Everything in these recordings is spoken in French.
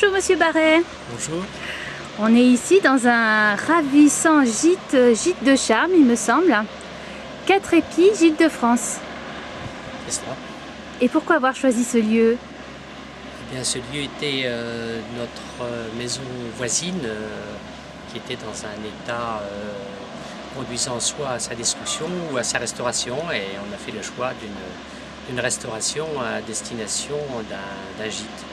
Bonjour Monsieur Barret. Bonjour. On est ici dans un ravissant gîte de charme, il me semble. 4 épis, gîte de France. C'est ça. Et pourquoi avoir choisi ce lieu? Eh bien, ce lieu était notre maison voisine qui était dans un état conduisant soit à sa destruction ou à sa restauration, et on a fait le choix d'une restauration à destination d'un gîte.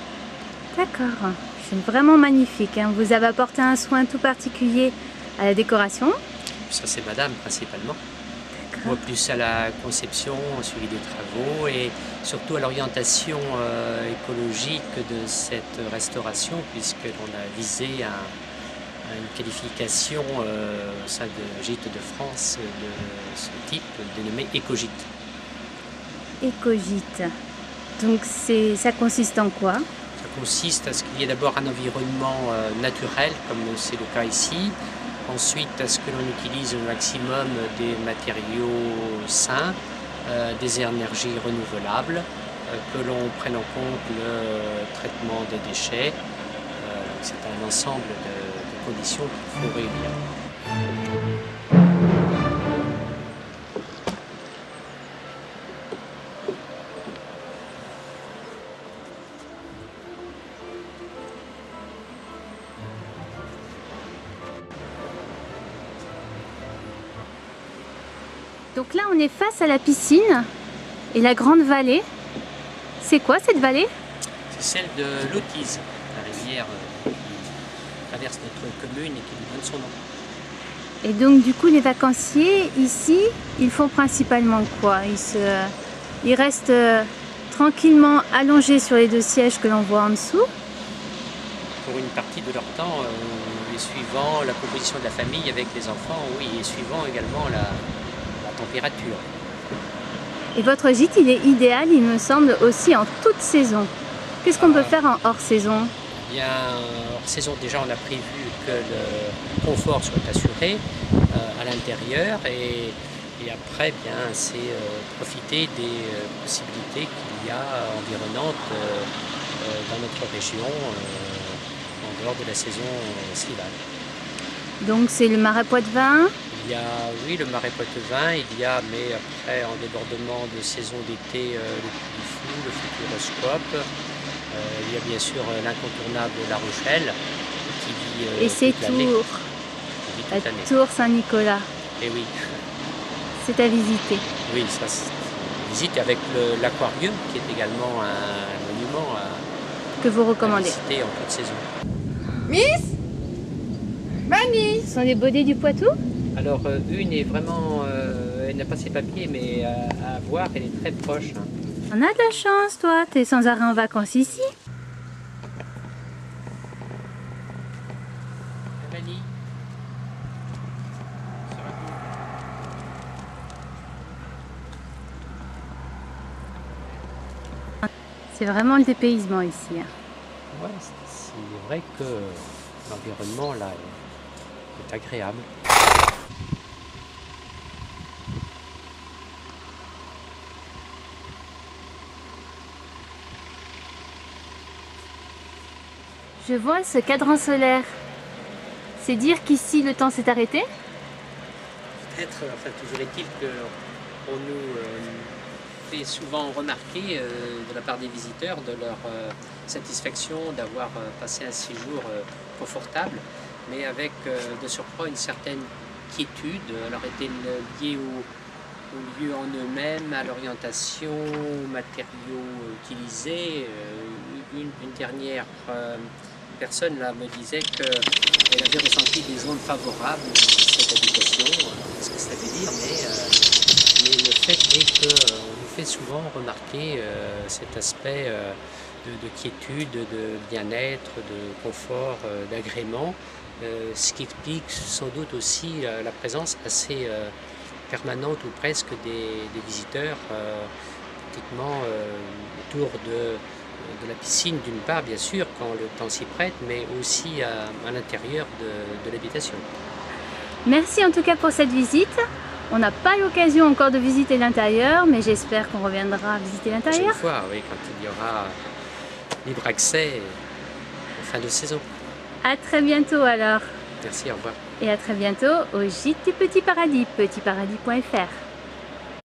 D'accord, c'est vraiment magnifique, hein. Vous avez apporté un soin tout particulier à la décoration. Ça, c'est madame principalement. Moi, plus à la conception, au suivi des travaux et surtout à l'orientation écologique de cette restauration, puisqu'on a visé à une qualification au sein de Gîtes de France de ce type, dénommé écogîte. Écogîte. Donc ça consiste en quoi? Ça consiste à ce qu'il y ait d'abord un environnement naturel, comme c'est le cas ici. Ensuite, à ce que l'on utilise au maximum des matériaux sains, des énergies renouvelables, que l'on prenne en compte le traitement des déchets. C'est un ensemble de conditions qu'il faut réunir. Donc là, on est face à la piscine et la grande vallée. C'est quoi cette vallée? C'est celle de l'Autise, la rivière qui traverse notre commune et qui lui donne son nom. Et donc du coup, les vacanciers ici, ils font principalement quoi? Ils restent tranquillement allongés sur les 2 sièges que l'on voit en dessous. Pour une partie de leur temps, et suivant la composition de la famille avec les enfants, oui, et suivant également la température. Et votre gîte, il est idéal, il me semble, aussi en toute saison. Qu'est-ce qu'on peut faire en hors saison? Eh bien, hors saison, déjà, on a prévu que le confort soit assuré à l'intérieur, et après, bien, c'est profiter des possibilités qu'il y a environnantes dans notre région en dehors de la saison estivale. Donc c'est le Marais Poitevin. Il y a, oui, le Marais Poitevin, il y a, mais après, en débordement de saison d'été, le Puy du Fou, le Futuroscope. Il y a bien sûr l'incontournable La Rochelle, qui vit et c'est toute l'année. Tours, la Tour Saint-Nicolas. Et oui. C'est à visiter. Oui, ça c'est une visite avec l'aquarium, qui est également un monument que vous recommandez. À visiter en toute saison. Miss Mani, ce sont les bodés du Poitou? Alors une est vraiment, elle n'a pas ses papiers, mais à voir, elle est très proche. On a de la chance, toi, t'es sans arrêt en vacances ici. C'est vraiment le dépaysement ici. Ouais, c'est vrai que l'environnement là est agréable. Je vois ce cadran solaire. C'est dire qu'ici le temps s'est arrêté? Peut-être, enfin toujours est-il qu'on nous fait souvent remarquer de la part des visiteurs de leur satisfaction d'avoir passé un séjour confortable, mais avec de surcroît une certaine quiétude. Alors est-elle liée au lieu en eux-mêmes, à l'orientation, aux matériaux utilisés? Une dernière personne là me disait qu'elle avait ressenti des ondes favorables dans cette habitation, ce que ça veut dire, mais le fait est qu'on nous fait souvent remarquer cet aspect de quiétude, de bien-être, de confort, d'agrément, ce qui explique sans doute aussi la présence assez permanente ou presque des visiteurs pratiquement autour de la piscine, d'une part bien sûr quand le temps s'y prête, mais aussi à l'intérieur de l'habitation. Merci en tout cas pour cette visite. On n'a pas l'occasion encore de visiter l'intérieur, mais j'espère qu'on reviendra visiter l'intérieur. Une fois, oui, quand il y aura libre accès, fin de saison. À très bientôt alors. Merci, au revoir. Et à très bientôt au Gîte du Petit Paradis, petitparadis.fr.